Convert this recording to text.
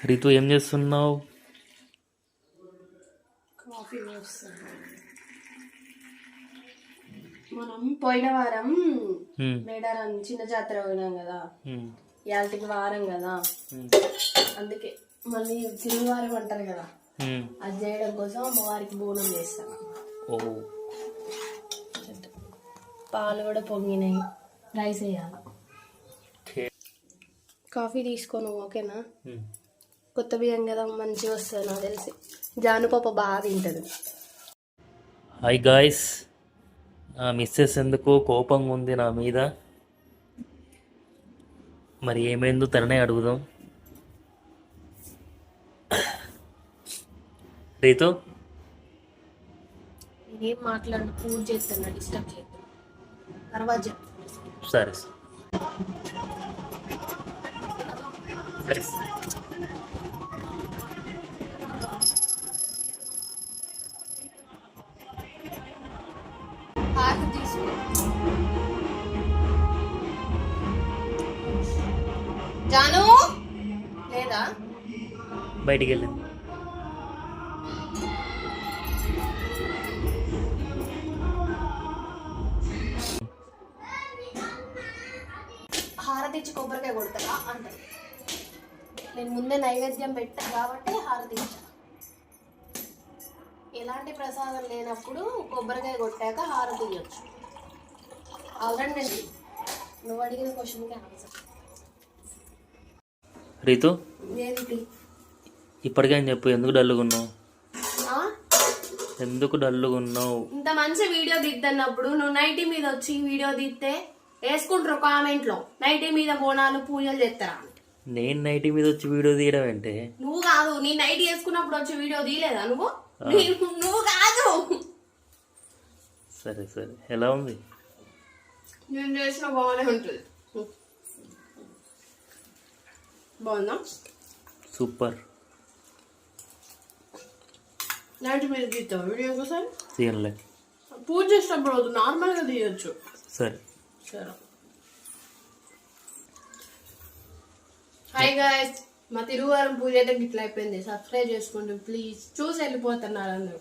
రితు ఏం చేస్తున్నావు? కాఫీ పోస్తున్నా. మనం పోయిన వారం మేడారం చిన్న జాతర పోయినాం కదా, ఇవాళకి వారం కదా, అందుకే మళ్ళీ తిరుగు వారం అంటారు కదా, అది చేయడం కోసం అమ్మవారికి బోనం చేస్తాం. పాలు కూడా పొంగినాయి, రైస్ వేయాలి. కాఫీ తీసుకోను, ఓకేనా? కొత్త బియ్యం కదా, మంచిగా వస్తుంది. నాకు తెలిసి జానుపాప బాగా తింటుంది. హాయ్ గాయ్స్, మిస్సెస్ ఎందుకు కోపంగా ఉంది నా మీద, మరి ఏమైందో తననే అడుగుదాం. రీతు ఏం మాట్లాడు, పూజ చేస్తున్నా, డిస్టర్బ్ చేయదు. తర్వాత సరే జాను లేదా బయటికి వెళ్ళింది. హారతి ఇచ్చి కొబ్బరికాయ కొడతారా అంటారు. నేను ముందే నైవేద్యం పెట్టా కాబట్టి హారతి ఇచ్చా. ఎలాంటి ప్రసాదం లేనప్పుడు కొబ్బరికాయ కొట్టాక హారతి ఇవ్వచ్చు. ఆల్రెడీ నువ్వు అడిగిన క్వశ్చన్కి ఆన్సర్. రీతు ఏంటి ఇప్పటికే చెప్పు, ఎందుకు డల్లుగున్నావు? ఎందుకు డల్లుగున్నావు? ఇంత మంచి వీడియో దిద్దన్నప్పుడు నువ్వు నైటీ మీద వచ్చి వీడియో దిద్దే వేసుకుంటారు కామెంట్ లో, నైటీ మీద బోనాలు పూజలు చేస్తారా? నేను నైటీ మీద వచ్చి వీడియో తీయడం అంటే నువ్వు కాదు, నీ నైటీ వేసుకున్నప్పుడు వచ్చి వీడియో తీయలేదా నువ్వు? నువ్వు కాదు. సరే సరే, ఎలా ఉంది? నేను చేసిన బాగానే ఉంటుంది. బాగుందా? సూపర్. నైట్ మీద తీస్తావా వీడియో కోసం? తీయలే, పూజ చేసినప్పుడు నార్మల్గా తీయచ్చు. సరే సరే. హాయ్ గాయ్స్, మా తిరువారం పూజ అయితే గిట్లా అయిపోయింది. సబ్స్క్రైబ్ చేసుకోండి ప్లీజ్. చూసి వెళ్ళిపోతున్నారు అందరూ.